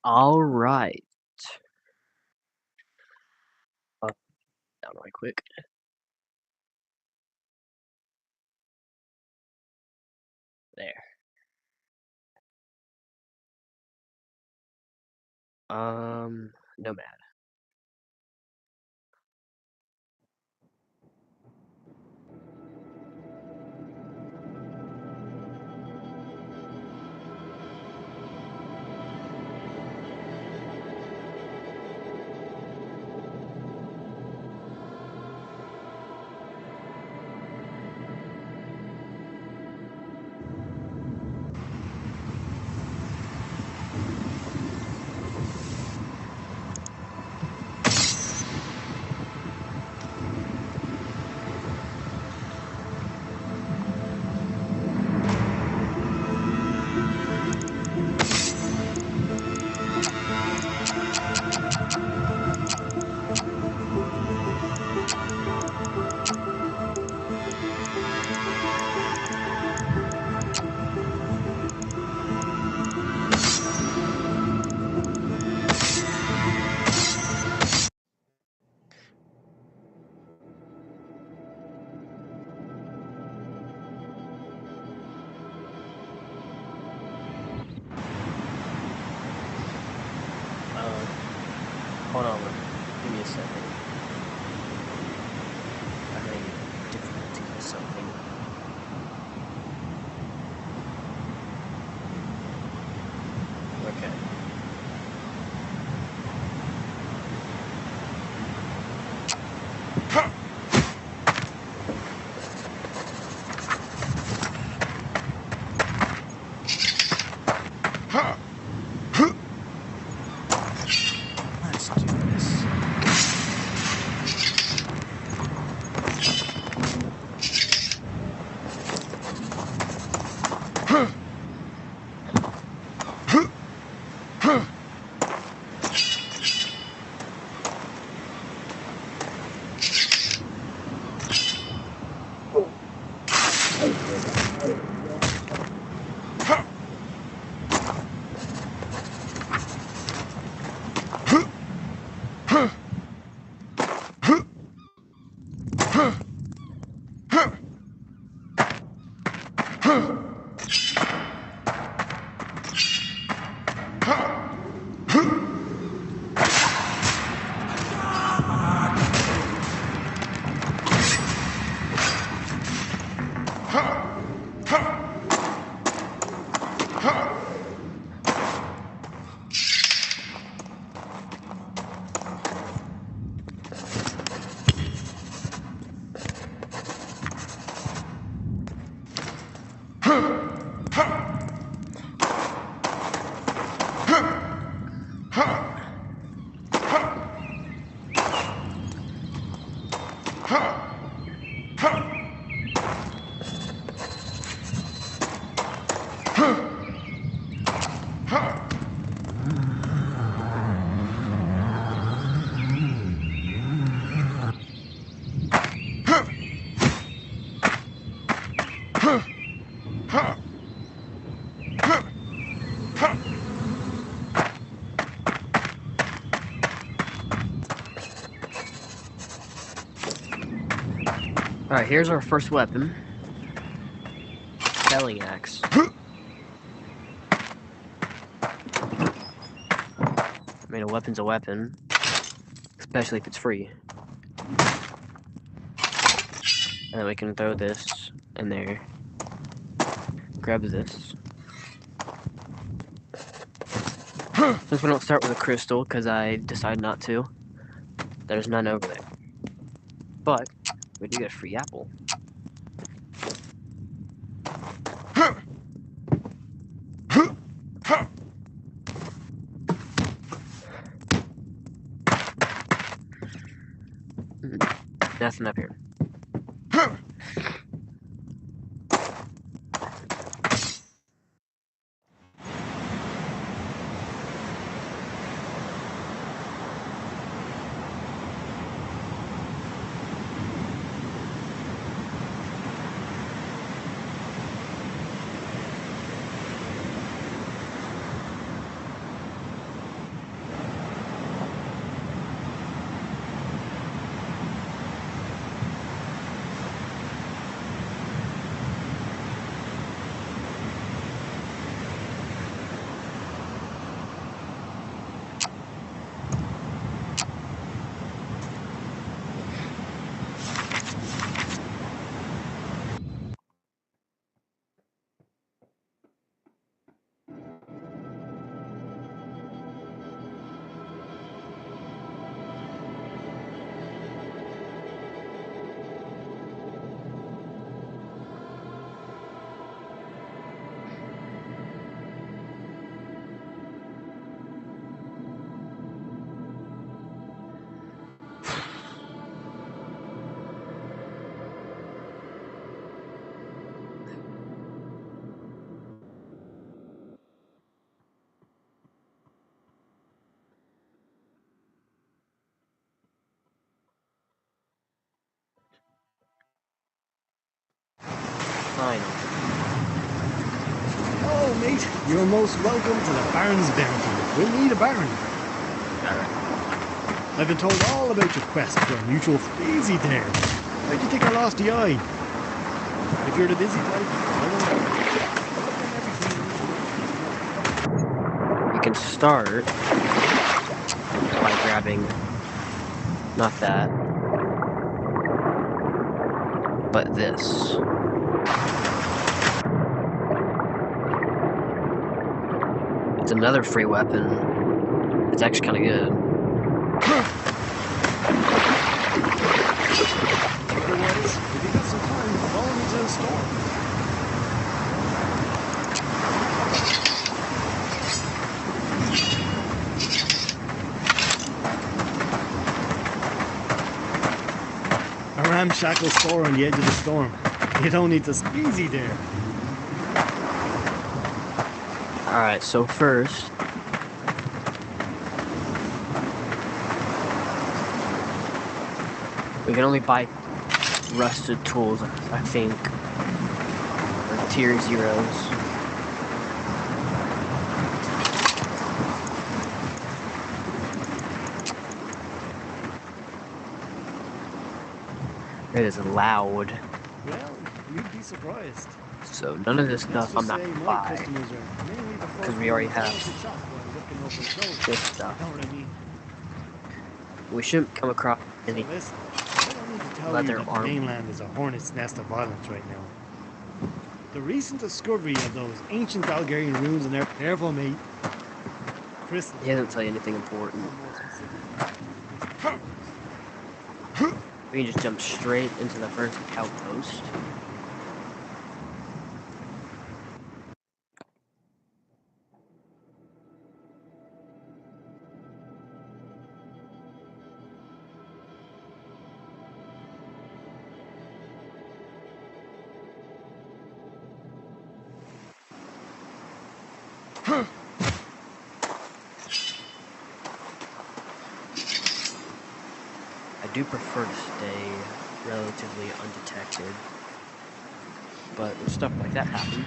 All right. Down right quick. There. Nomad. Hold on. Give me a second. I'm having difficulty with something. Okay. Let's do this. Alright, here's our first weapon. Felling axe. I mean, a weapon's a weapon. Especially if it's free. And then we can throw this in there. Grab this. Since we don't start with a crystal, because I decided not to, there's none over there. But, we do get a free apple. Nothing up here. final. Oh, mate, you're most welcome to the Baron's bounty. We'll need a Baron. Alright. I've been told all about your quest for a mutual easy there. Why do you think I lost the eye? If you're the busy type, You can start by grabbing, not that, but this. It's another free weapon. It's actually kind of good. otherwise, if you got some time, follow me to the store. A ramshackle store on the edge of the storm. You don't need to easy there. Alright, so first, we can only buy rusted tools, I think, or tier 0s. It is loud. Well, you'd be surprised. So none of this stuff I'm not Let's just gonna say my buy, customers are mainly the folk because we who already go have to the shop while looking over clothes. this stuff. You know what I mean? We shouldn't come across So any listen, I don't need to tell leather you that the armor. mainland is a hornet's nest of violence right now. The recent discovery of those ancient Algarian ruins in there, careful mate. Crystal. He doesn't tell you anything important. We can just jump straight into the first outpost. I do prefer to stay relatively undetected, but when stuff like that happens,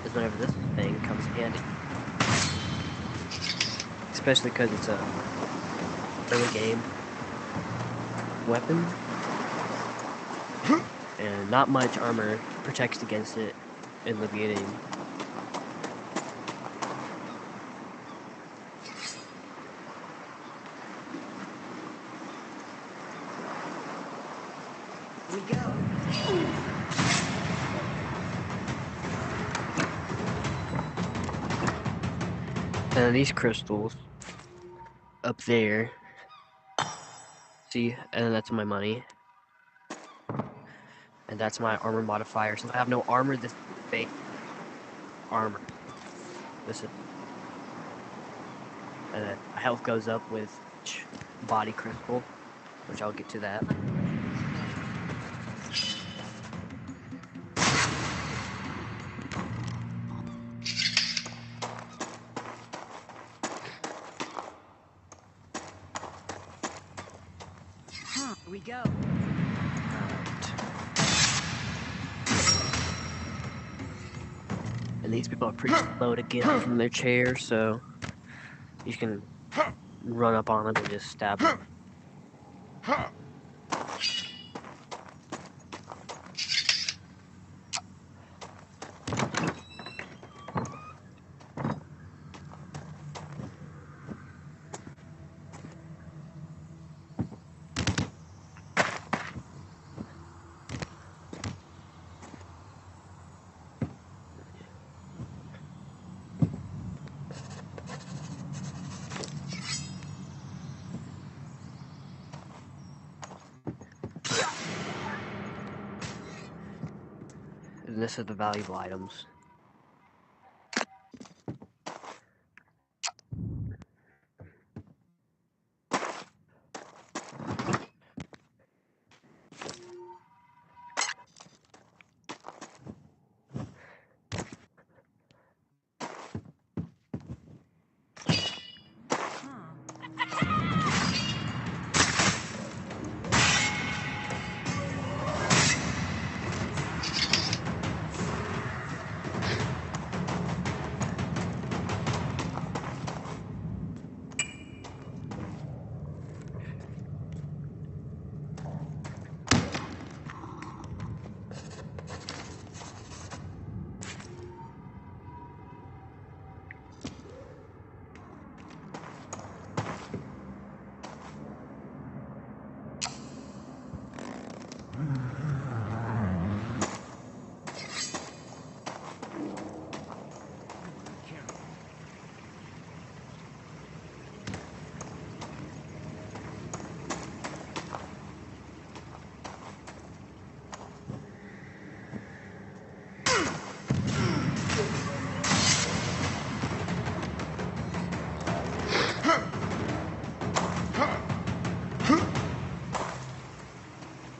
is whenever this thing comes in handy. Especially because it's a early game weapon, and not much armor protects against it in the beginning. We go. And then these crystals up there, see, and then that's my money, and that's my armor modifier. Since I have no armor, this is fake armor. This is, and then my health goes up with each body crystal, which I'll get to that. We go. And these people are pretty slow to get up from their chair, so you can run up on them and just stab them. And this is the valuable items.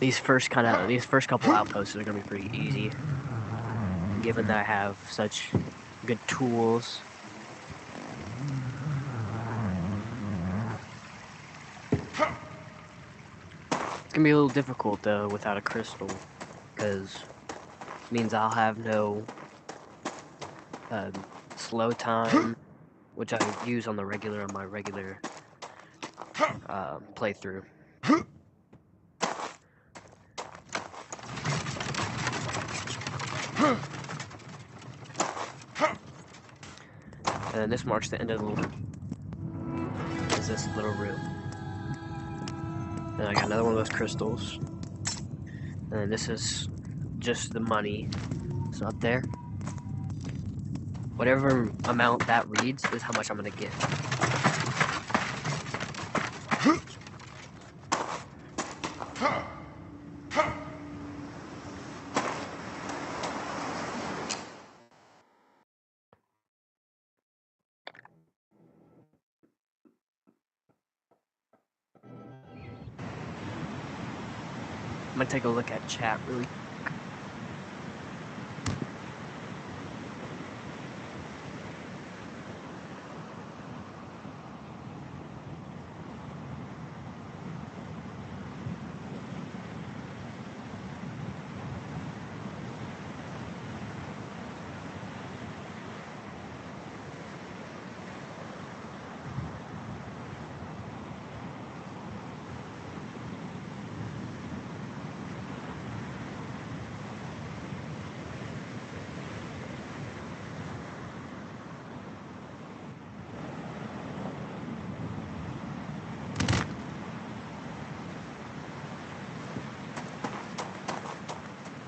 these first couple outposts are gonna be pretty easy, given that I have such good tools. It's gonna be a little difficult though without a crystal, because it means I'll have no slow time, which I use on my regular playthrough. And then this marks the end of the loop. Is this little room. And I got another one of those crystals. And then this is just the money. So up there, whatever amount that reads is how much I'm gonna get. I'm gonna take a look at chat really.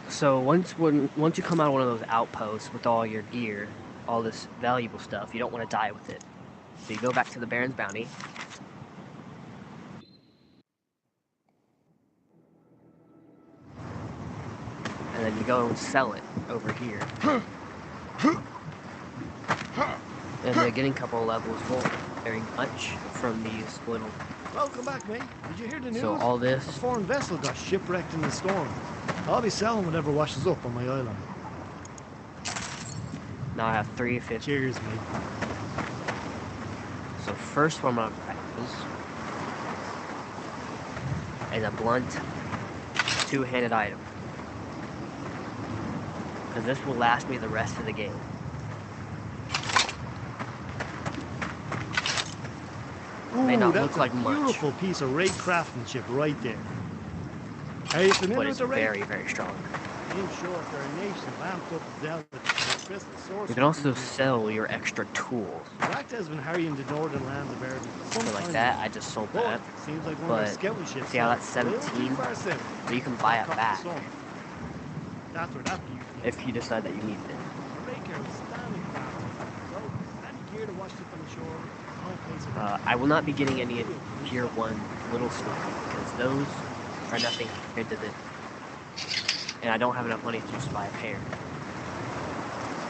So once you come out of one of those outposts with all your gear, all this valuable stuff, you don't want to die with it. So you go back to the Baron's Bounty. And then you go and sell it over here. And they're getting a couple of levels won't very much from these little. Welcome back, mate. Did you hear the news? So all A this. foreign vessel got shipwrecked in the storm. I'll be selling whatever washes up on my island. Now I have 350. Cheers, mate. So first one I'm gonna use is a blunt, two-handed item. Because this will last me the rest of the game. Ooh, May not that's look like a much. beautiful piece of raid craftsmanship right there. Are you familiar But with it's the raid? very, very strong. In short, they're a nation vamped up to zealot with crystal sorcery. You can also sell your extra tools. Black has been harrying the northern lands of Erebus for some So like time that, now. I just sold But that. seems like one But of our scouting ships. see how that's sailed a little 17? too far south. So you can buy it back That's where that beauty is. if you decide that you need it. The raker is standing craft. So, any gear to wash up on the shore, no place of I will not be getting any Tier 1 little stuff because those are nothing compared to this. And I don't have enough money to just buy a pair.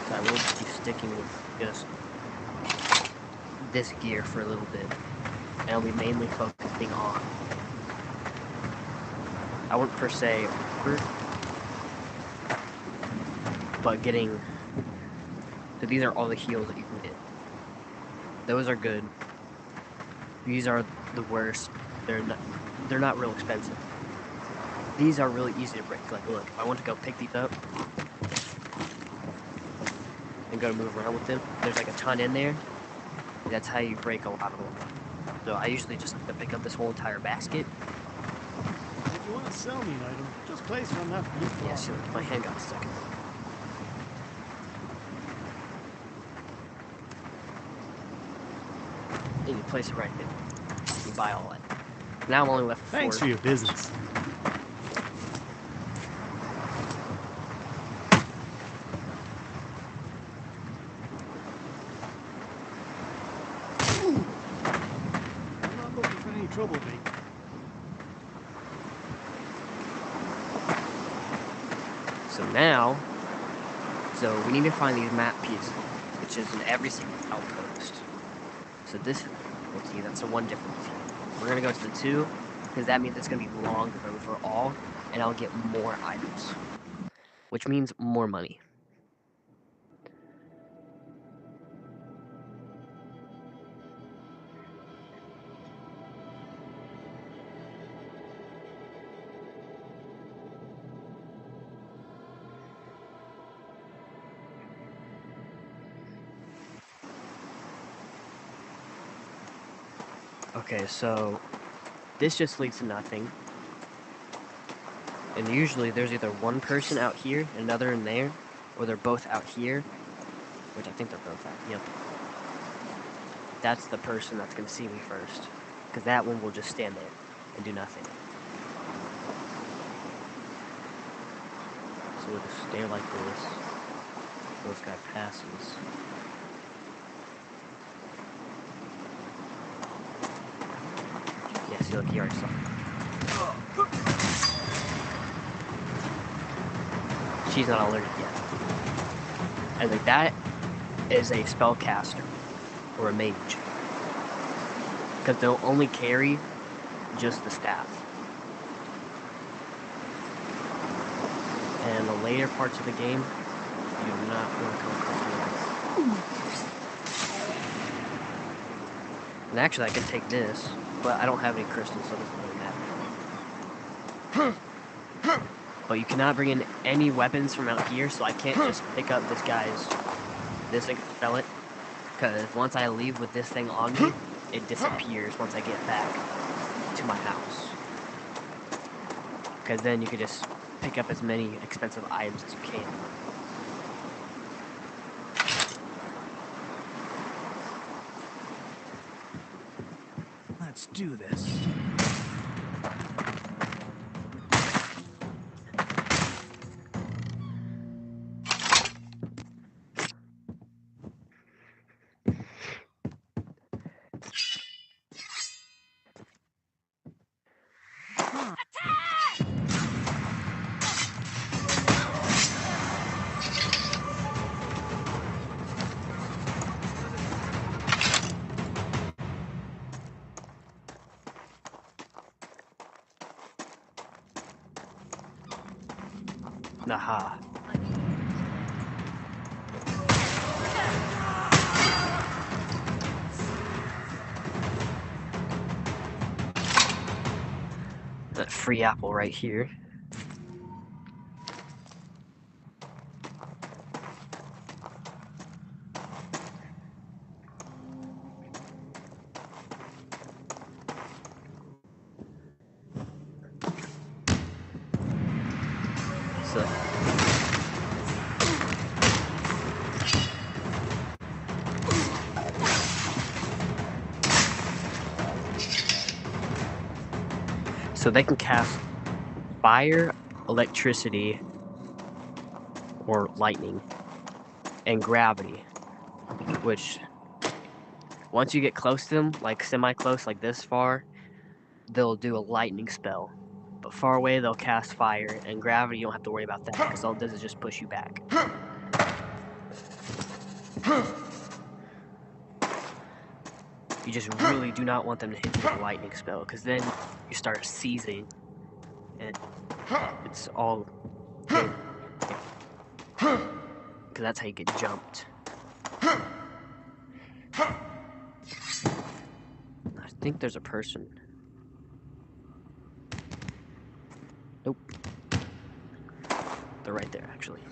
So I will be sticking with just this gear for a little bit. And I'll be mainly focusing on, I wouldn't per se, but getting, so these are all the heals that you can get. Those are good. These are the worst. They're not real expensive. These are really easy to break. Like, look, if I want to go pick these up and go to move around with them, there's like a ton in there. That's how you break a lot of them. So I usually just have to pick up this whole entire basket. If you want to sell me an item, just place it on that blue block. Yeah, see, my hand got stuck. And you place it right there. You buy all that. Now I'm only left with 4. Thanks for your business. Ooh. I'm not looking for any trouble, mate. So now, we need to find these map pieces, which is in every single outpost. So this, let's see, that's the one difference. We're gonna go to the 2, because that means it's gonna be long overall, and I'll get more items, which means more money. Okay, so this just leads to nothing. And usually there's either one person out here and another in there, or they're both out here, which I think they're both out. Yep. That's the person that's going to see me first, because that one will just stand there and do nothing. So we'll just stay like this. This guy passes. Yeah, see, look, he already saw. She's not alerted yet. I think that is a spellcaster or a mage, because they'll only carry just the staff. And the later parts of the game, you do not want to come across them. And actually, I could take this, but I don't have any crystals, so it doesn't really matter. But you cannot bring in any weapons from out here, so I can't just pick up this thing and spell it. Because once I leave with this thing on me, it disappears once I get back to my house. Because then you can just pick up as many expensive items as you can. Let's do this. Naha. That free apple right here. So So they can cast fire, electricity, or lightning, and gravity, which once you get close to them, like semi-close, like this far, they'll do a lightning spell. But far away, they'll cast fire, and gravity, you don't have to worry about that, because all it does is just push you back. You just really do not want them to hit you with a lightning spell, because then you start seizing, and it's all good. Because that's how you get jumped. I think there's a person. Nope. They're right there, actually.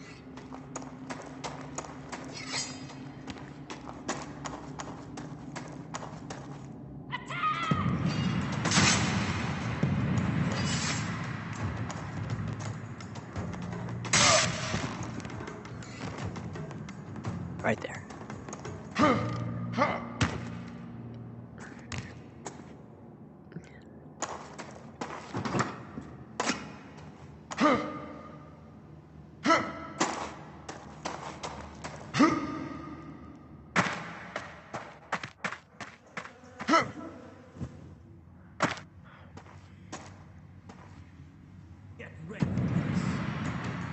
Right there.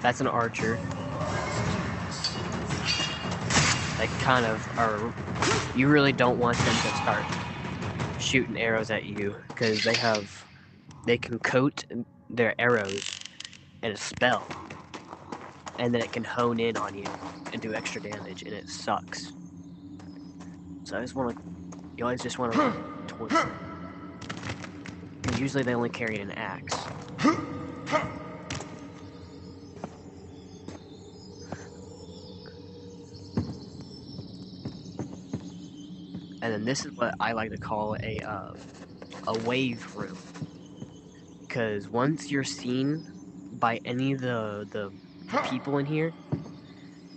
That's an archer. They kind of are. You really don't want them to start shooting arrows at you, because they can coat their arrows and a spell, and then it can hone in on you and do extra damage, and it sucks. So I just want to, you always just want to towards it. Because usually they only carry an axe. And then this is what I like to call a wave room. Because once you're seen by any of the people in here,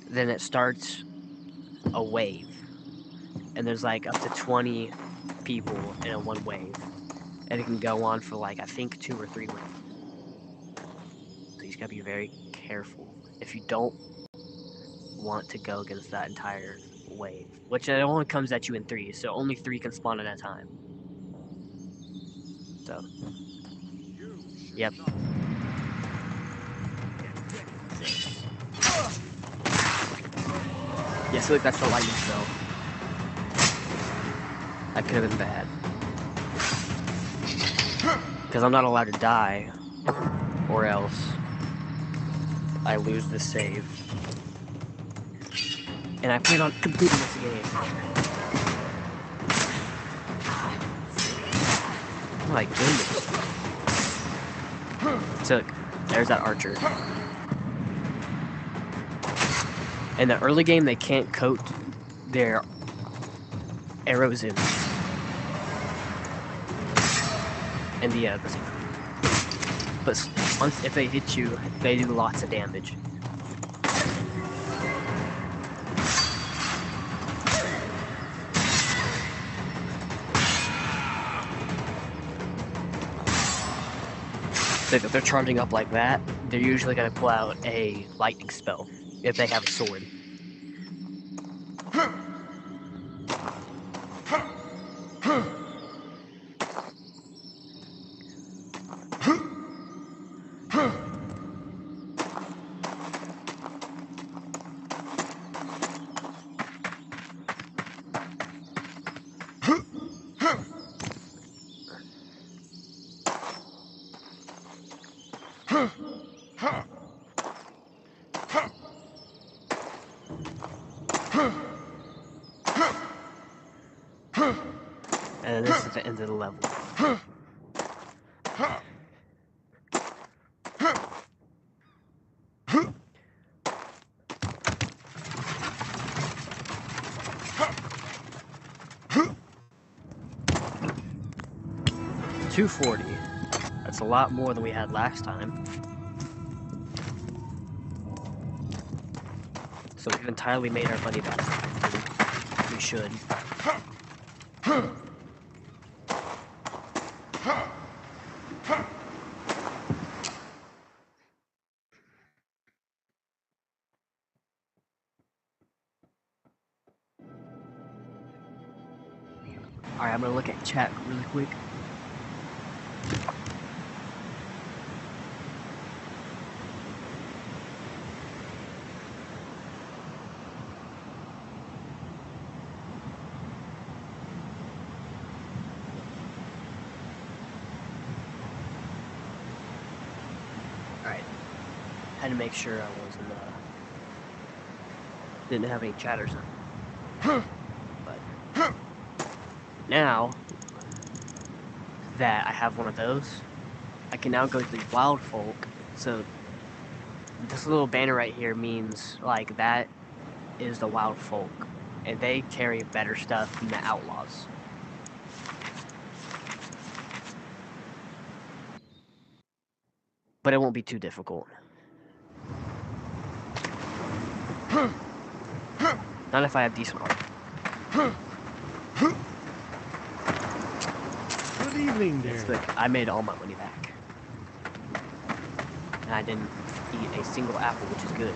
then it starts a wave. And there's like up to 20 people in a one wave. And it can go on for like, I think 2 or 3 waves. So you just gotta be very careful if you don't want to go against that entire wave. Which it only comes at you in 3, so only 3 can spawn at a time. So, yep. Yeah, so like that's the lightning spell. That could have been bad. Because I'm not allowed to die, or else I lose the save. And I plan on completing this game. Oh my goodness. So, there's that archer. In the early game, they can't coat their arrows in. And but once if they hit you, they do lots of damage. So if they're charging up like that, they're usually going to pull out a lightning spell if they have a sword. And this is the end of the level. $240. That's a lot more than we had last time. So we've entirely made our money back. We should. Alright, I'm gonna look at chat really quick. Alright. Had to make sure I wasn't, didn't have any chat or something. But now that I have one of those, I can now go to the wild folk. So this little banner right here means like that is the wild folk, and they carry better stuff than the outlaws. But it won't be too difficult. Not if I have decent armor. Good evening there. Look, I made all my money back. And I didn't eat a single apple, which is good.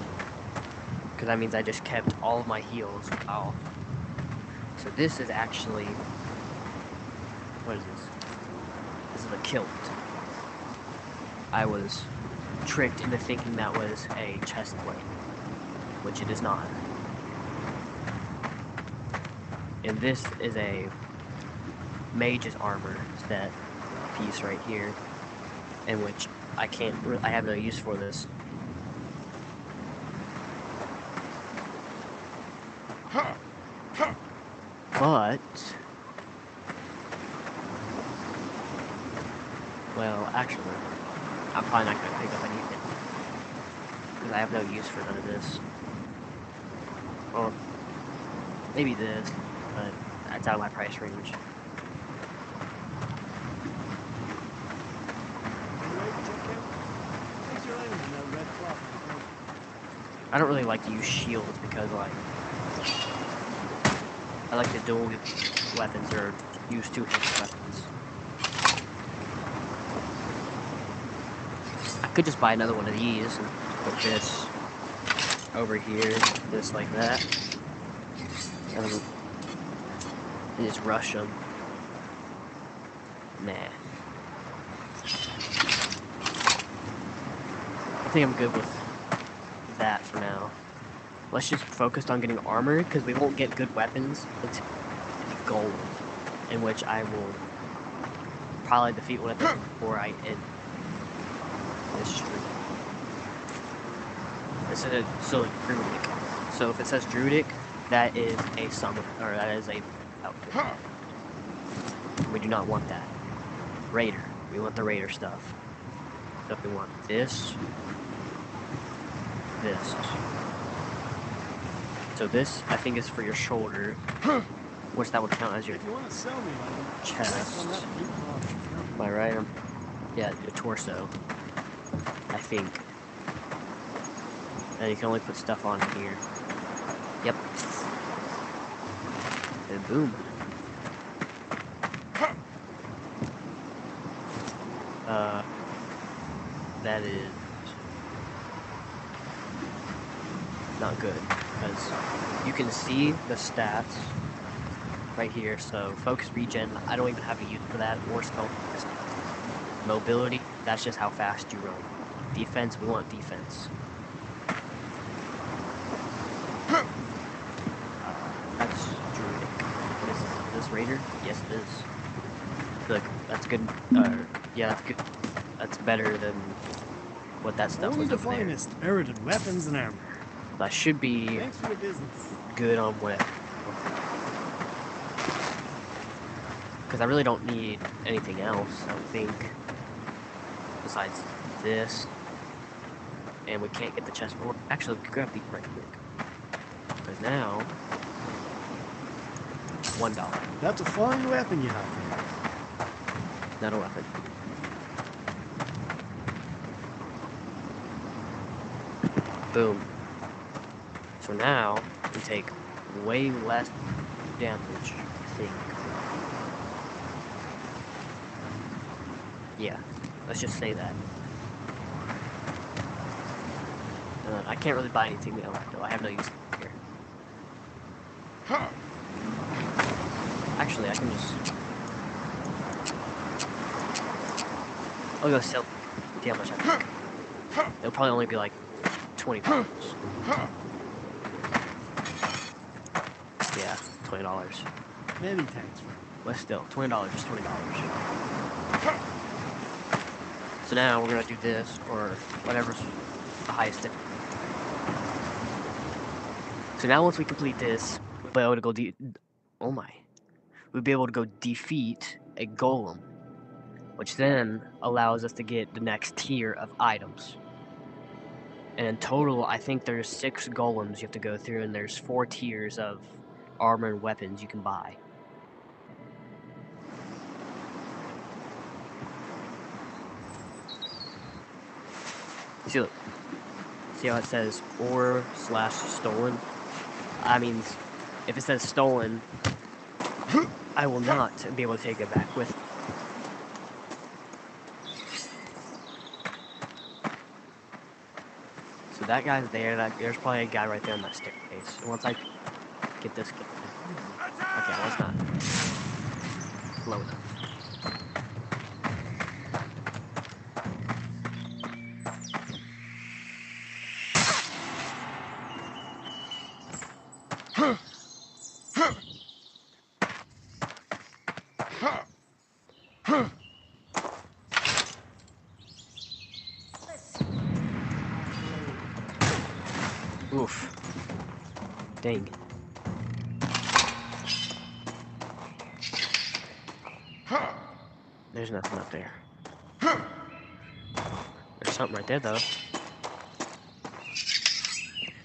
Because that means I just kept all of my heals. Wow. So this is actually... What is this? This is a kilt. I was tricked into thinking that was a chest plate, which it is not. And this is a mage's armor set piece right here, in which I can't. I have no use for this. But well, actually, I'm probably not gonna pick up anything because I have no use for none of this. Or maybe this, but that's out of my price range. I don't really like to use shields because, like, I like to dual weapons or use two-handed weapons. I could just buy another one of these and put this over here, this like that, and just rush them. Nah. I think I'm good with that for now. Let's just focus on getting armor, because we won't get good weapons until gold, in which I will probably defeat one of them before I end this streak. This is so Druidic. So if it says Druidic, that is a summon, or that is a outfit. We do not want that. Raider. We want the Raider stuff. So if we want this. So this, I think, is for your shoulder, which that would count as your chest. Am I right? Yeah, your torso, I think. And you can only put stuff on here. Yep. And boom. That is not good, because you can see the stats right here. So focus regen, I don't even have a use for that, or spell. Mobility, that's just how fast you run. Defense, we want defense. That's Druidic. What is this Raider? Yes, it is. Look, that's good. Yeah, that's good. That's better than what that stuff was Only the over there. finest, Eridan weapons and armor. That should be Thanks for your business. good on whatever. Because I really don't need anything else, I don't think, besides this. And we can't get the chest board. Actually, we can grab these right quick. Because now, $1. That's a fine weapon you have there. Not a weapon. Boom. So now, we take way less damage, I think. Yeah, let's just say that. I can't really buy anything now, though. I have no use here. Actually, I can just... I'll go sell... See how much I think. It'll probably only be like $20. Yeah, $20. Many thanks for it. But still, $20 is $20. So now we're gonna do this, or whatever's the highest thing. So now once we complete this, we'll be able to go oh my. We'll be able to go defeat a golem, which then allows us to get the next tier of items. And in total, I think there's 6 golems you have to go through, and there's 4 tiers of armor and weapons you can buy. See, look. See how it says or/stolen? I mean, if it says stolen, I will not be able to take it back with me. So that guy's there. There's probably a guy right there on that staircase. And once I get this guy. Okay, well, it's not low enough. Oof. Dang. There's nothing up there. There's something right there, though.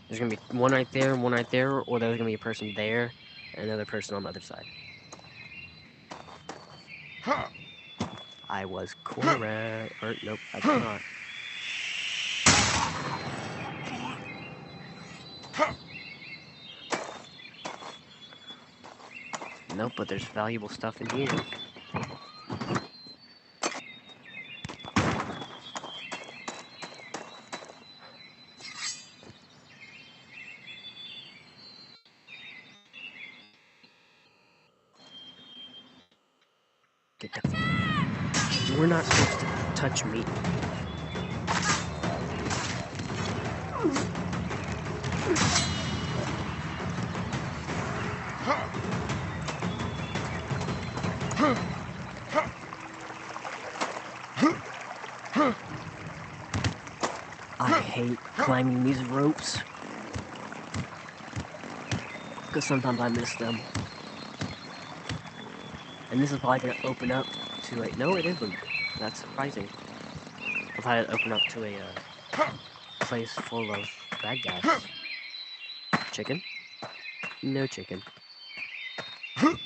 There's gonna be one right there and one right there, or there's gonna be a person there and another person on the other side. I was correct. Or, nope, I was not. Nope, but there's valuable stuff in here. Get the... We're not supposed to touch meat. I hate climbing these ropes. Because sometimes I miss them. And this is probably going to open up to a... No, it isn't. That's surprising. I thought it'd open up to a place full of bad guys. Chicken? No chicken. Boom.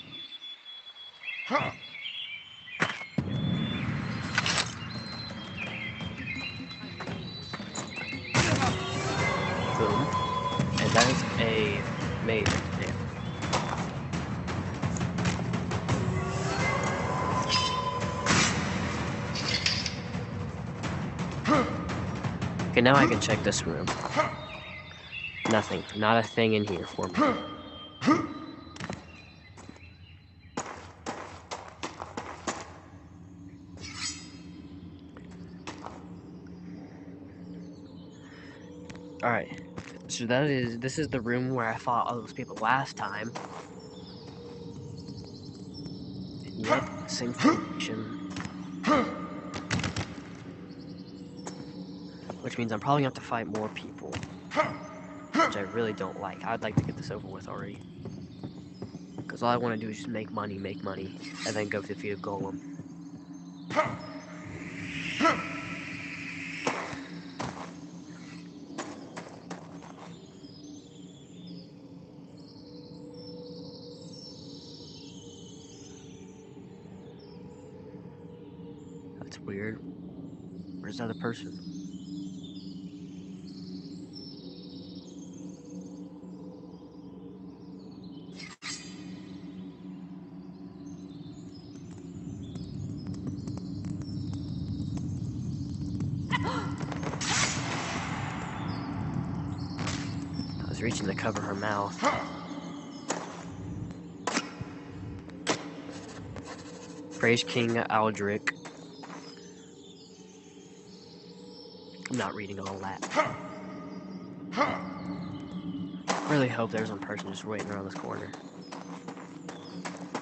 And that is a maid right there. Okay, now I can check this room. Nothing. Not a thing in here for me. Alright. So this is the room where I fought all those people last time. Yep, same formation. Which means I'm probably gonna have to fight more people. Which I really don't like. I'd like to get this over with already. Because all I want to do is just make money, and then go defeat a golem. That's weird. Where's the other person? I was reaching to cover her mouth. Praise King Aldrich. I'm not reading all that. Really hope there's one person just waiting around this corner.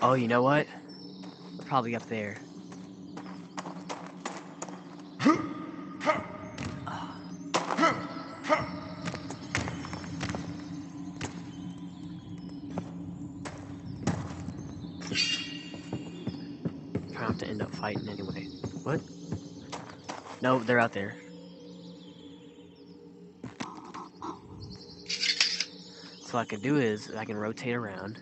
Oh, you know what? They're probably up there. Try not to end up fighting anyway. What? No, they're out there. So what I can do is I can rotate around.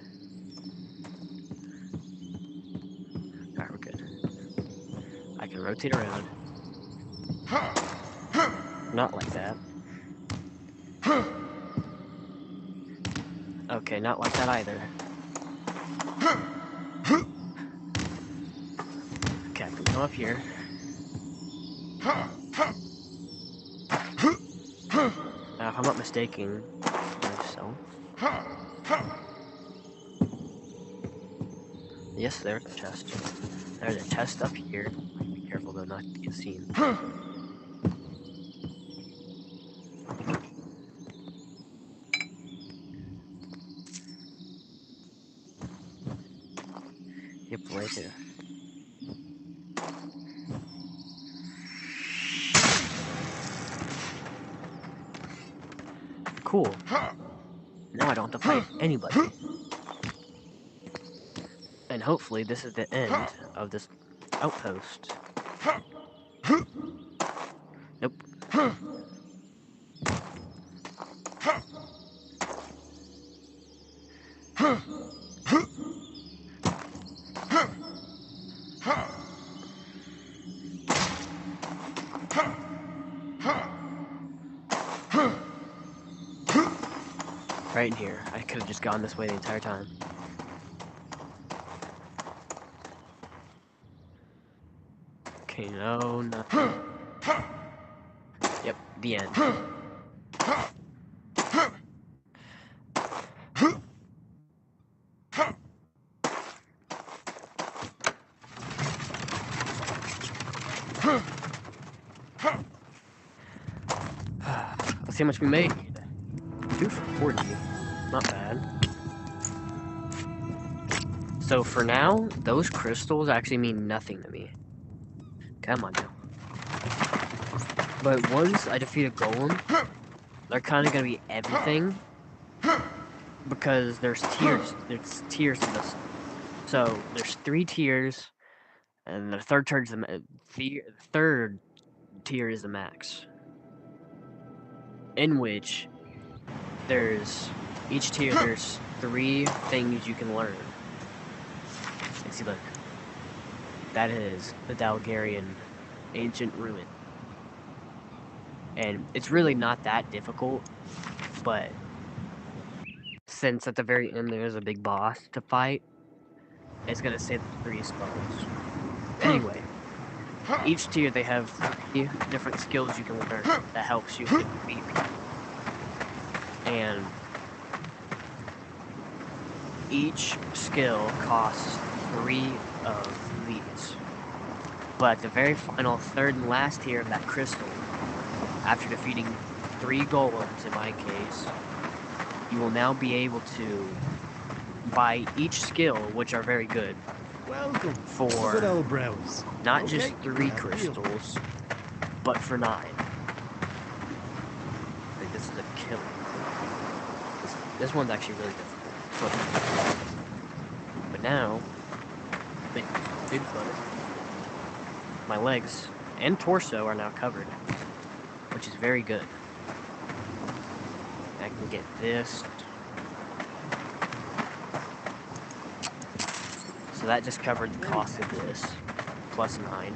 Alright, we're good. I can rotate around. Not like that. Okay, not like that either. Okay, I can come up here. Now, if I'm not mistaken, so. Yes, there's a chest. There's a chest up here. Be careful though not to get seen. Yep, right there. Cool. Now I don't have to fight anybody. And hopefully this is the end of this outpost. Nope. Right in here. I could have just gone this way the entire time. Okay, no, nothing. Yep, the end. Let's see how much we made. 2 for 40. Not bad. So for now, those crystals actually mean nothing to me. Come on now. But once I defeat a golem, they're kind of gonna be everything. Because there's tiers. There's tiers to this. So there's 3 tiers, and the third tier is the max. In which there's each tier there's 3 things you can learn. And see, look, that is the Dalgarian ancient ruin, and it's really not that difficult. But since at the very end there's a big boss to fight, it's gonna save the 3 spells. Anyway, each tier they have 3 different skills you can learn that helps you beat people. And each skill costs 3 of these. But at the very final 3rd and last tier of that crystal, after defeating 3 golems in my case, you will now be able to buy each skill, which are very good, Welcome. for Good old browse. not Okay, just 3 have a deal. crystals, but for 9. Like, this is a killer. This one's actually really difficult. But now, dude, my legs and torso are now covered, which is very good. I can get this. So that just covered the cost of this, plus 9.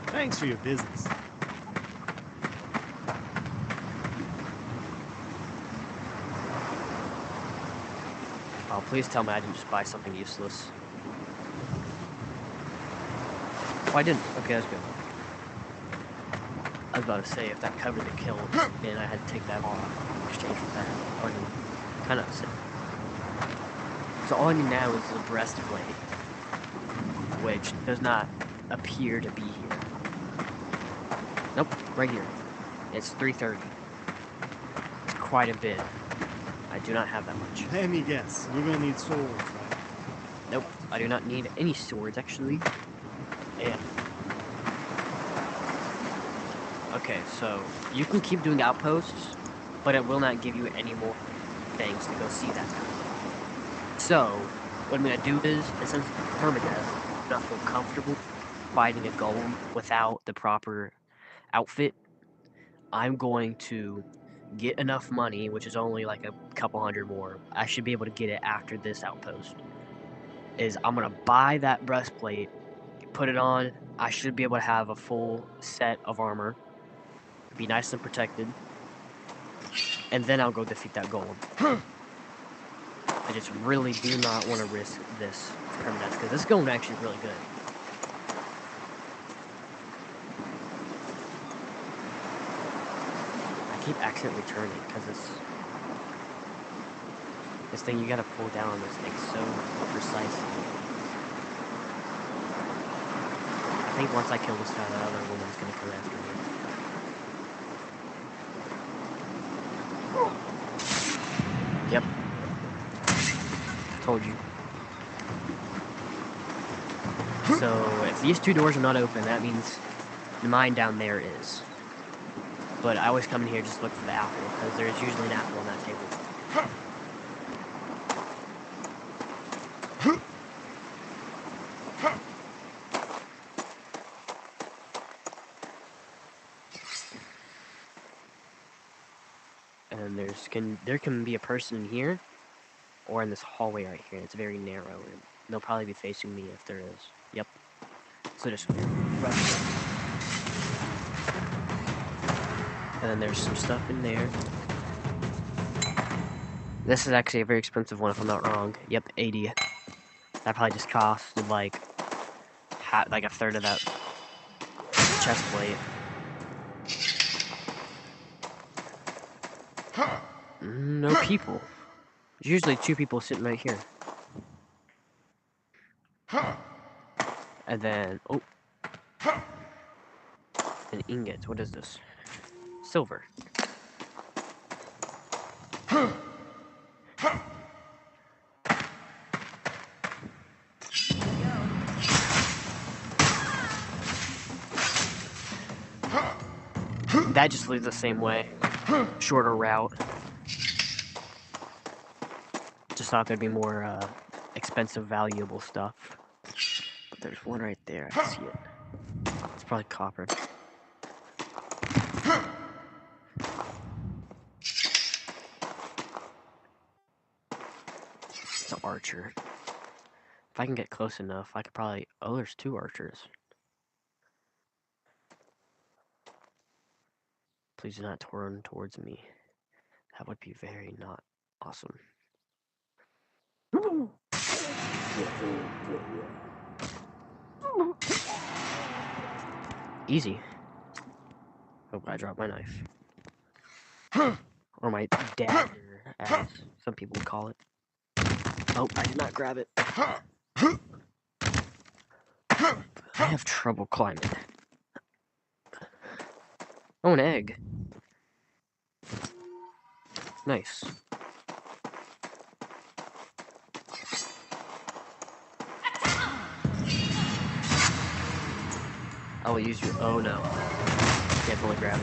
Thanks for your business. Oh, please tell me I didn't just buy something useless. Oh, I didn't. Okay, that's good. I was about to say, if that covered the kill, and I had to take that off in exchange for that, I would have kind of upset. So all I need now is the breastplate, which does not appear to be here. Nope, right here. It's 330. It's quite a bit. I do not have that much. Let me guess. You're gonna need swords, right? Nope, I do not need any swords, actually. Yeah. Okay, so you can keep doing outposts, but it will not give you any more things to go see that. So, what I'm gonna do is, since permadeath, I not feel comfortable fighting a golem without the proper outfit, I'm going to get enough money, which is only like a couple hundred more. I should be able to get it after this outpost. I'm gonna buy that breastplate, put it on. I should be able to have a full set of armor, be nice and protected, and then I'll go defeat that golem. I just really do not want to risk this permadeath, because this golem is actually really good. I keep accidentally turning because this thing, you gotta pull down on this thing so precisely. I think once I kill this guy, that other woman's gonna come after me. Yep. Told you. So, if these 2 doors are not open, that means the mine down there is. But I always come in here just to look for the apple, because there's usually an apple on that table. And there can be a person in here, or in this hallway right here. It's very narrow, and they'll probably be facing me if there is. Yep. So just run. And then there's some stuff in there. This is actually a very expensive one, if I'm not wrong. Yep, 80. That probably just costed like a third of that chest plate. No people. There's usually 2 people sitting right here. And then, oh. An ingot. What is this? Silver. That just leads the same way. Shorter route. Just thought there'd be more expensive, valuable stuff. But there's one right there. I can see it. It's probably copper. It's an archer. If I can get close enough, I could probably... Oh, there's 2 archers. Please do not turn towards me. That would be very not awesome. Easy. Oh, I dropped my knife. Or my dagger, as some people would call it. Oh, I did not grab it. I have trouble climbing. Oh, an egg. Nice. I will use your... Oh, no. Can't fully grab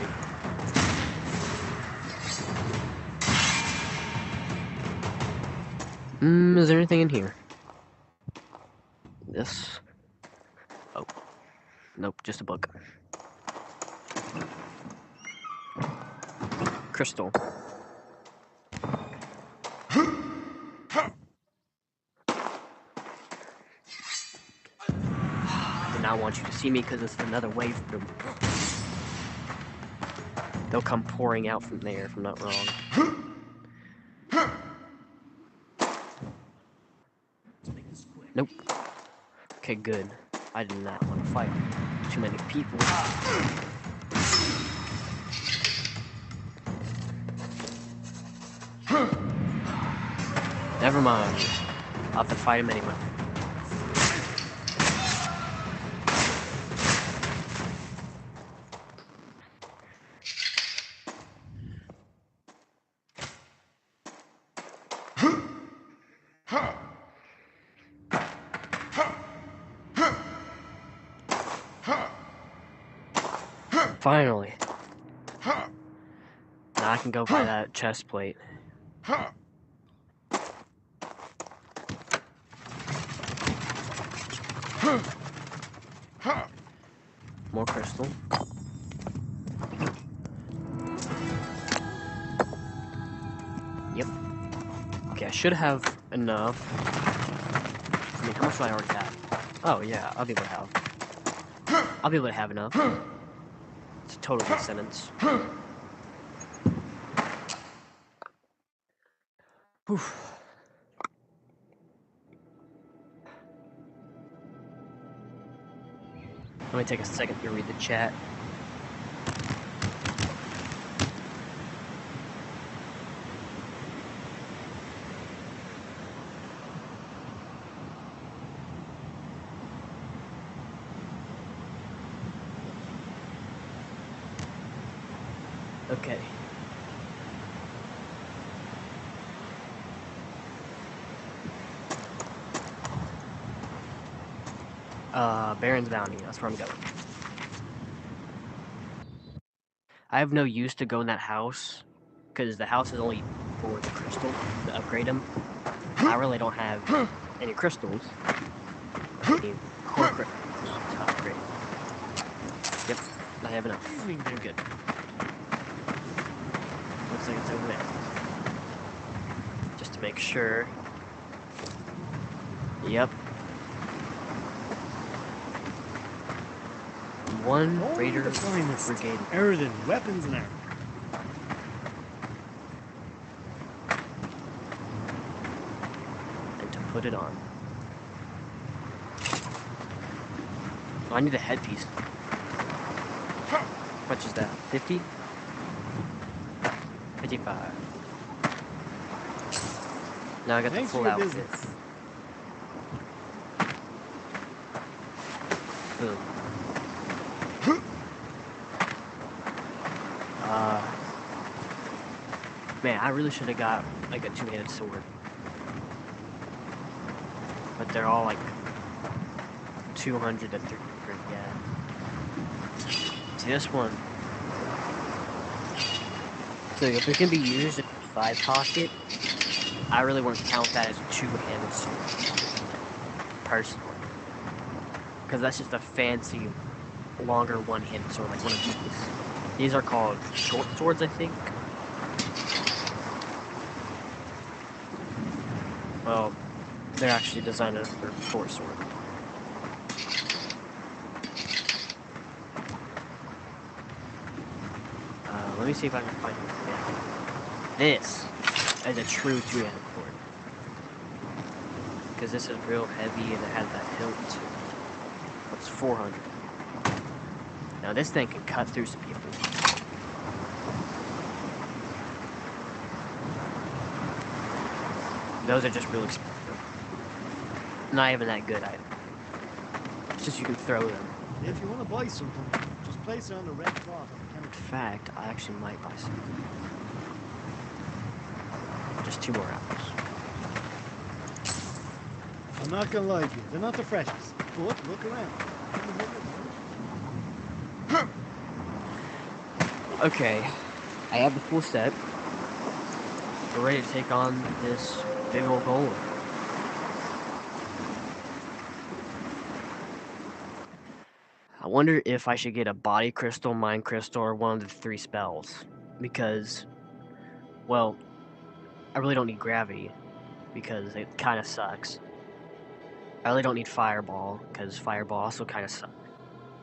me. Is there anything in here? This? Oh. Nope, just a book. Crystal. I did not want you to see me because it's another wave for them. They'll come pouring out from there if I'm not wrong. Nope. Okay, good. I did not want to fight too many people. Never mind. I'll have to fight him anyway. Finally. Now I can go buy that chest plate. More crystal. Yep. Okay, I should have enough. I mean, how much do I already have? Oh yeah, I'll be able to have. I'll be able to have enough. It's a total good sentence. Whew. Let me take a second to read the chat. Okay. Baron's Bounty, that's where I'm going. I have no use to go in that house because the house is only for the crystal to upgrade them. I really don't have any crystals. Any core crystals to upgrade. Yep, I have enough. Evening, I'm good. Looks like it's over there. Just to make sure. Yep. One Only Raider the finest. Brigade. Everything, weapons and everything. And to put it on. Oh, I need a headpiece. How much is that? 50? 55. Now I got Thanks the full for your outfit. business. Boom. Man, I really should have got like a two-handed sword. But they're all like 200 to 300, yeah. See this one. So if it can be used in a 5 pocket, I really want to count that as a two-handed sword. Personally. Because that's just a fancy, longer one-handed sword, like one of these. These are called short swords, I think. Well, they're actually designed as a short sword. Let me see if I can find it. Yeah. This is a true two-handed sword. Because this is real heavy and it has that hilt too. It's 400. Now this thing can cut through some people. Those are just real expensive. Not even that good either. It's just you can throw them. If you want to buy something, just place it on the red cloth on the In counter. fact, I actually might buy some. Just 2 more apples. I'm not gonna lie to you, they're not the freshest, but look around. Okay, I have the full set. We're ready to take on this big old golem. I wonder if I should get a body crystal, mind crystal, or one of the 3 spells. Because, well, I really don't need gravity. Because it kind of sucks. I really don't need fireball. Because fireball also kind of sucks.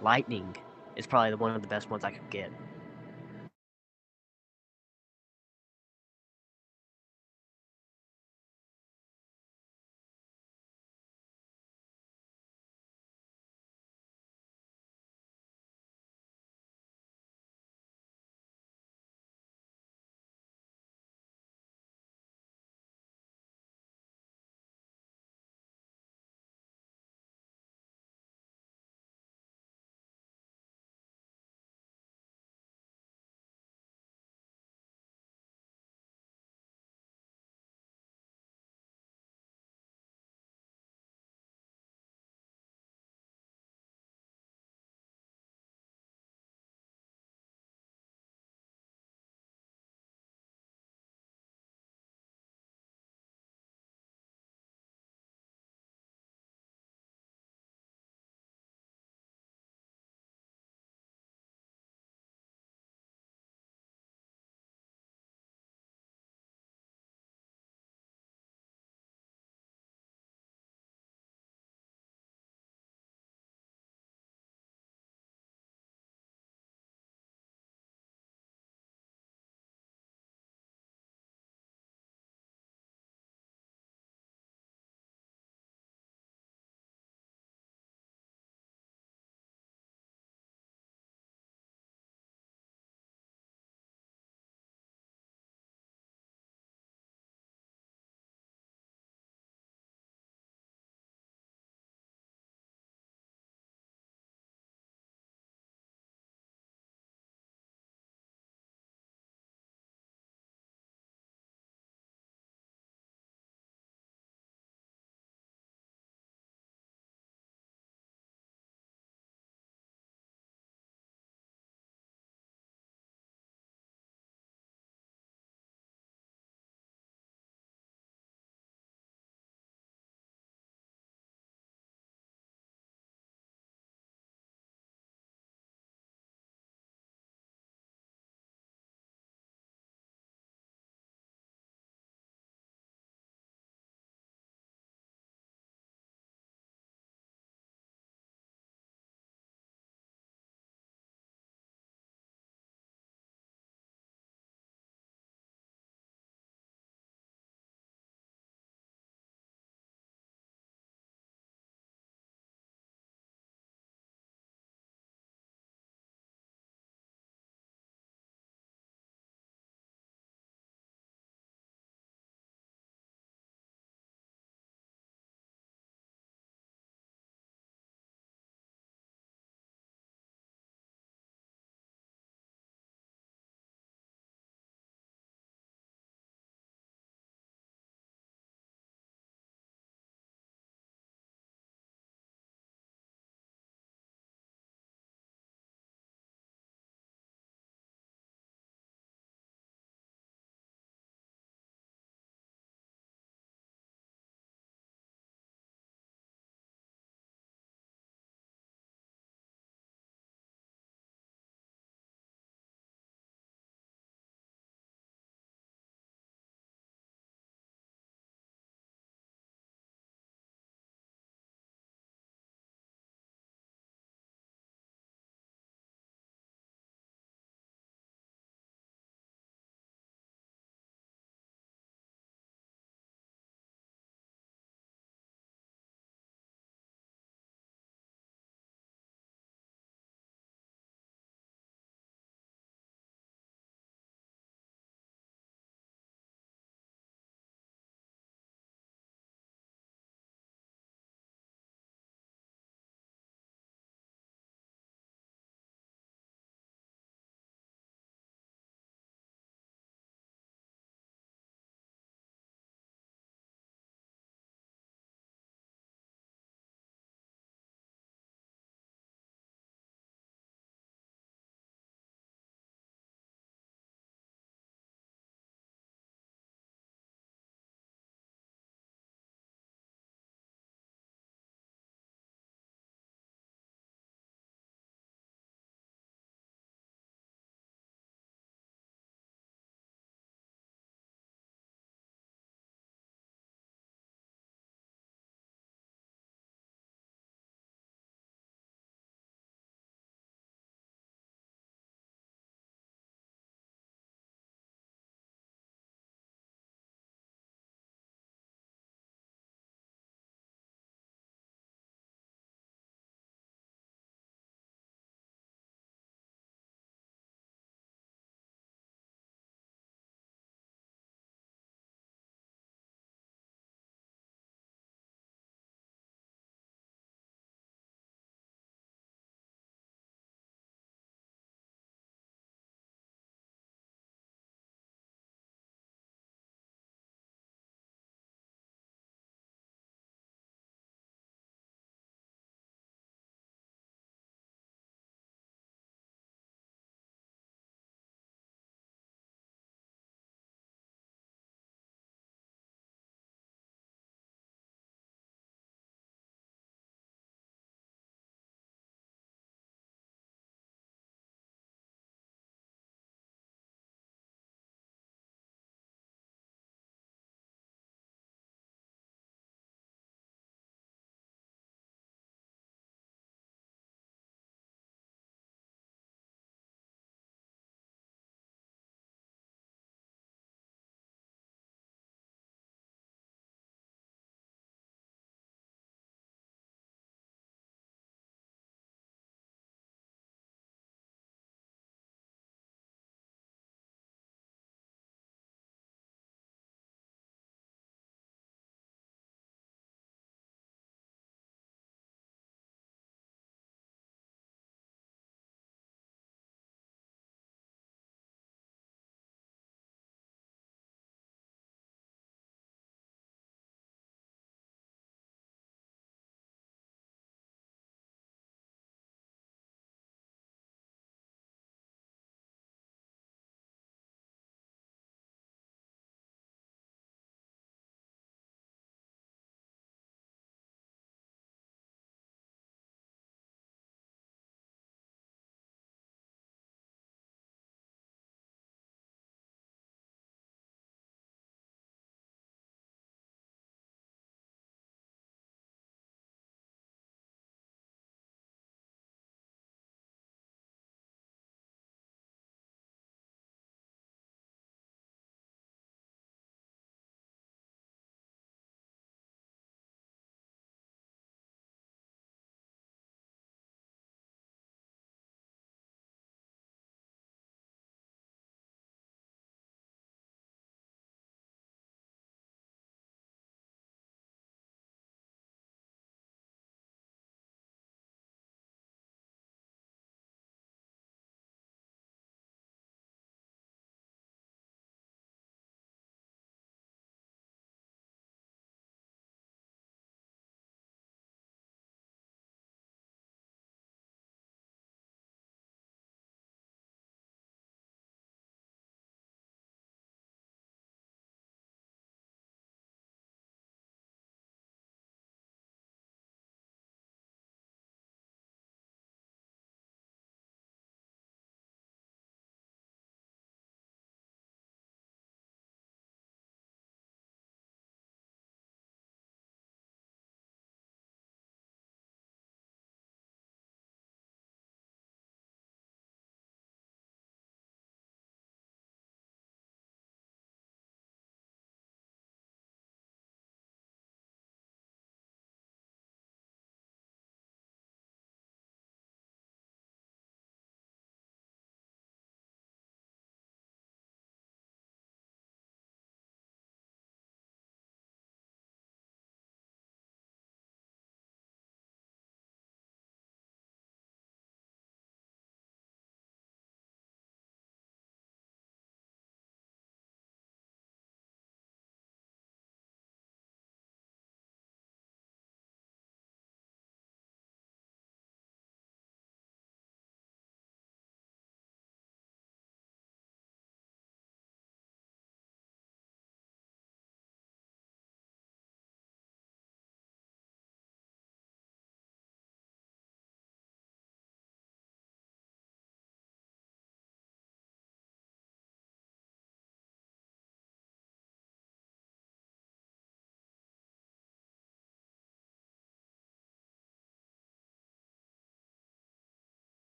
Lightning is probably one of the best ones I could get.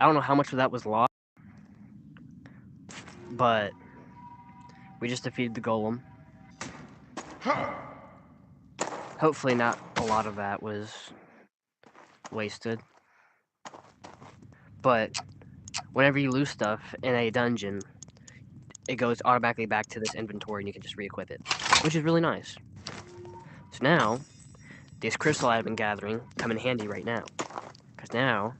I don't know how much of that was lost, but we just defeated the golem. Hopefully not a lot of that was wasted. But whenever you lose stuff in a dungeon, it goes automatically back to this inventory and you can just re-equip it, which is really nice. So now, these crystals I've been gathering come in handy right now. Because now,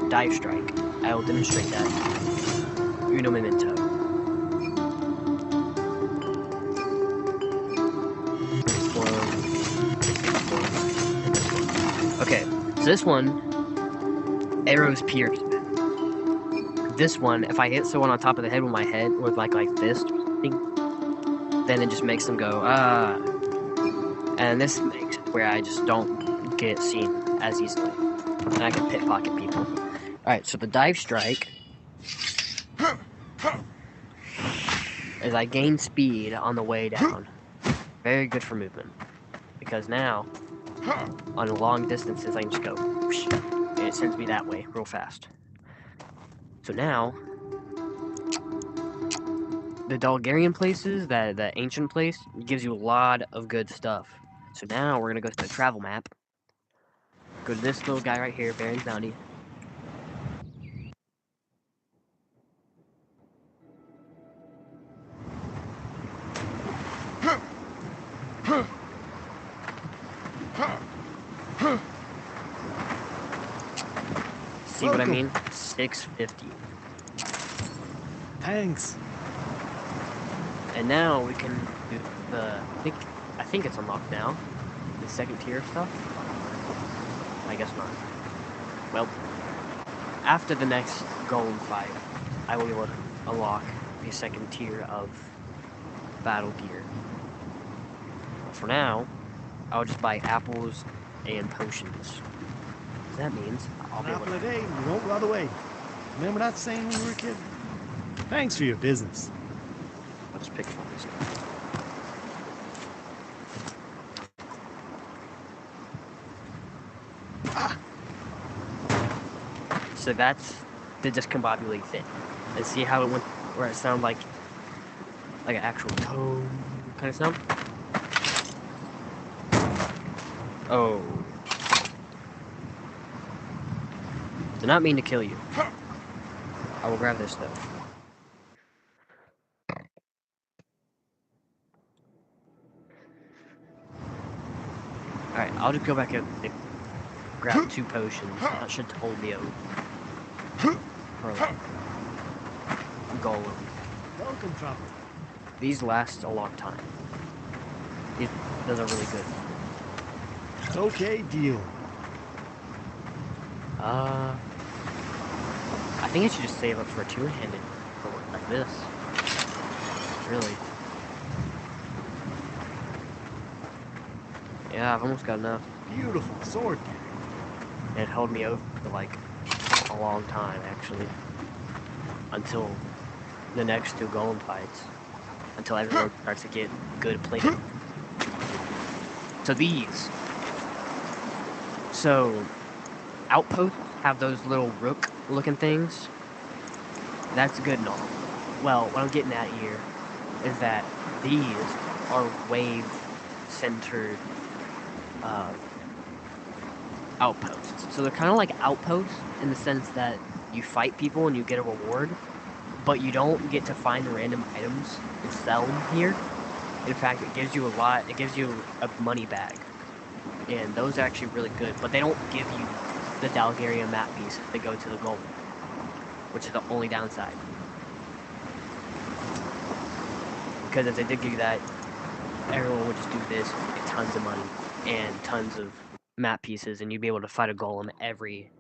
Dive Strike. I will demonstrate that. Uno Memento. Okay, so this one, arrows pierce. This one, if I hit someone on top of the head with my head, with like this thing, then it just makes them go, ah. And this makes it where I just don't get seen as easily. And I can pickpocket people. Alright, so the Dive Strike is I gain speed on the way down. Very good for movement. Because now, on long distances, I can just go, whoosh, and it sends me that way real fast. So now, the Dalgarian places, the ancient place, gives you a lot of good stuff. So now we're gonna go to the travel map. Go to this little guy right here, Baron's Bounty. See what I mean? 650. Thanks. And now we can do the, I think it's unlocked now. The second tier stuff. I guess not. Well, after the next golem fight, I will be able to unlock the second tier of battle gear. For now, I'll just buy apples and potions. That means I'll be able Apple a to... day, we won't run away. Remember that saying when we were a kid? Thanks for your business. I'll just pick from this. So that's the discombobulate thing. And see how it went, where it sounded like an actual tone kind of sound? Oh. Did not mean to kill you. I will grab this though. Alright, I'll just go back and grab 2 potions. That should hold me over. For like golem. Welcome, traveler. These last a long time. Those are really good. Okay, deal. I think I should just save up for a 2-handed for work like this. Really. Yeah, I've almost got enough. Beautiful sword. And it held me over for like a long time, actually. Until the next 2 golem fights. Until everyone starts to get good plated. So these. So, outposts have those little rook-looking things. That's good and all. Well, what I'm getting at here is that these are wave-centered outposts. So they're kind of like outposts in the sense that you fight people and you get a reward, but you don't get to find random items and sell them here. In fact, it gives you a lot. It gives you a money bag, and those are actually really good. But they don't give you the Dalgaria map piece that go to the golem, which is the only downside. Because if they did give you that, everyone would just do this and get tons of money and tons of map pieces, and you'd be able to fight a golem every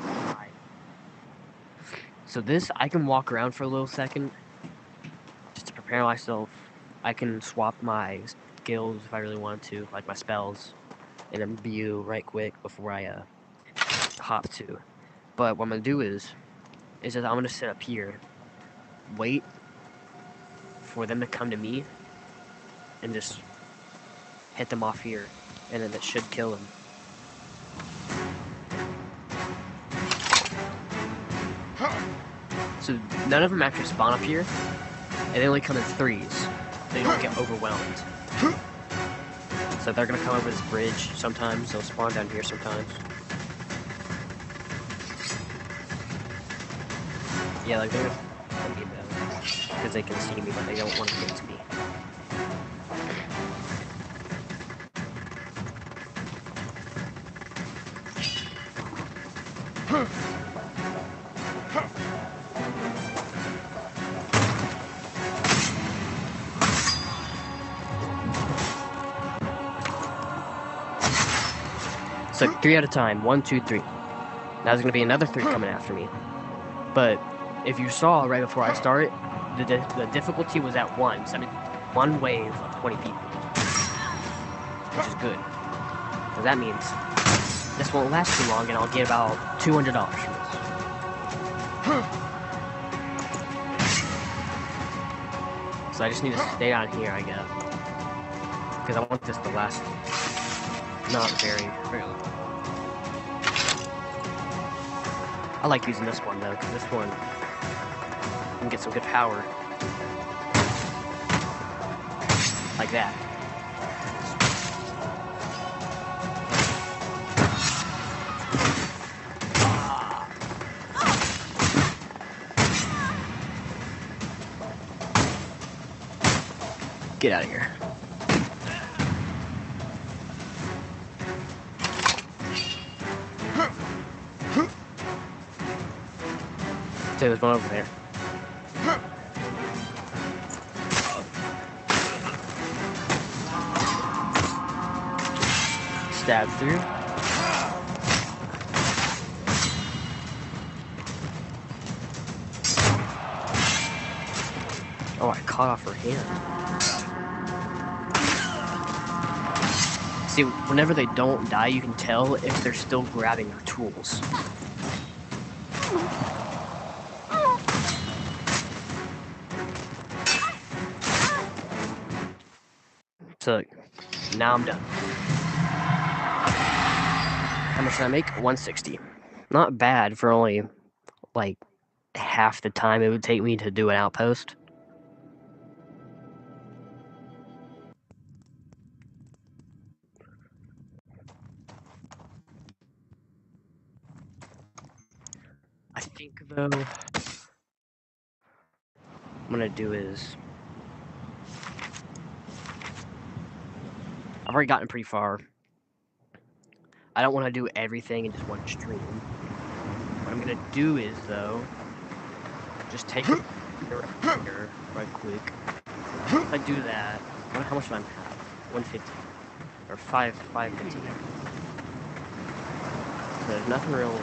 time. So this, I can walk around for a little second just to prepare myself. I can swap my skills if I really want to, like my spells, and imbue right quick before I hop to. But what I'm gonna do is just I'm gonna sit up here, wait for them to come to me, and just hit them off here, and then it should kill them. So none of them actually spawn up here, and they only come in threes. So you don't get overwhelmed. So they're gonna come over this bridge sometimes. They'll spawn down here sometimes. Yeah, like they're gonna be better because they can see me, but they don't want to get to me. So 3 at a time. 1, 2, 3. Now there's gonna be another 3 coming after me. But if you saw right before I started, the difficulty was at 1. So I mean, one wave of 20 people, which is good. So that means this won't last too long, and I'll get about $200 from this. So I just need to stay on here, I guess, because I want this to last not very long. I like using this one though, because this one you can get some good power. Like that. Get out of here. So there's one over there. Stab through. Oh, I caught off her hand. See, whenever they don't die, you can tell if they're still grabbing their tools. So, now I'm done. How much did I make? 160. Not bad for only, like, half the time it would take me to do an outpost. I think, though, what I'm gonna do is... I've already gotten pretty far. I don't want to do everything in just one stream. What I'm gonna do is, though, just take it here right quick. If I do that, how much do I have? 150 or 550. So there's nothing real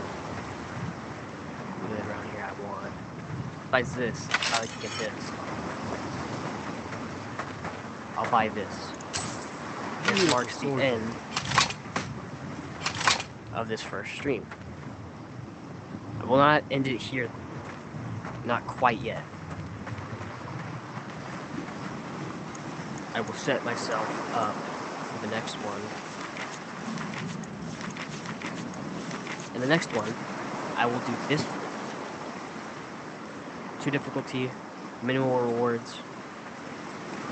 good around here I want. Besides this, I like to get this. I'll buy this. This marks the end of this first stream. I will not end it here. Not quite yet. I will set myself up for the next one. And the next one, I will do this one. 2 difficulty, minimal rewards,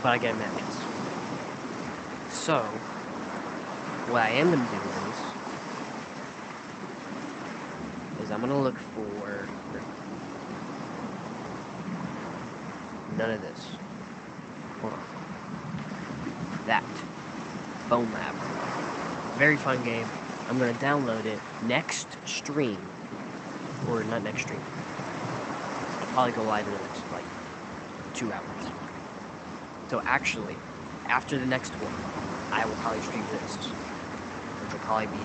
but I get amendments. So, what I am going to do is I'm going to look for none of this. Hold on. That. Bone Lab. Very fun game. I'm going to download it next stream. Or not next stream. I'll probably go live in the next, like, 2 hours. So actually, after the next one, I will probably stream this. Which will probably be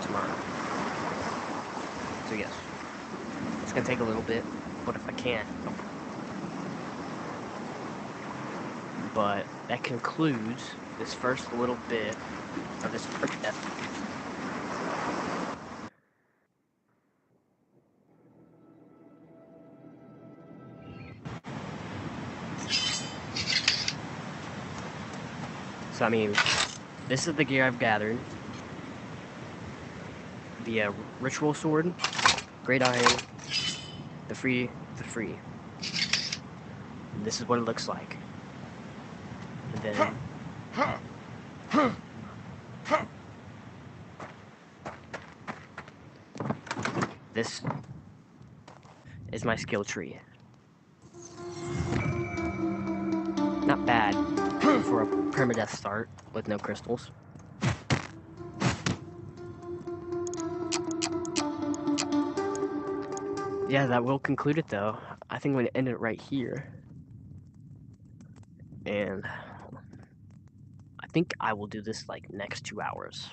tomorrow. So yes. It's going to take a little bit, but if I can. But that concludes this first little bit of this permadeath. So I mean, this is the gear I've gathered. The ritual sword, great iron, the free the free. And this is what it looks like. And then this is my skill tree. Not bad for a permadeath start with no crystals. Yeah, that will conclude it though. I think I'm going to end it right here. And I think I will do this like next 2 hours.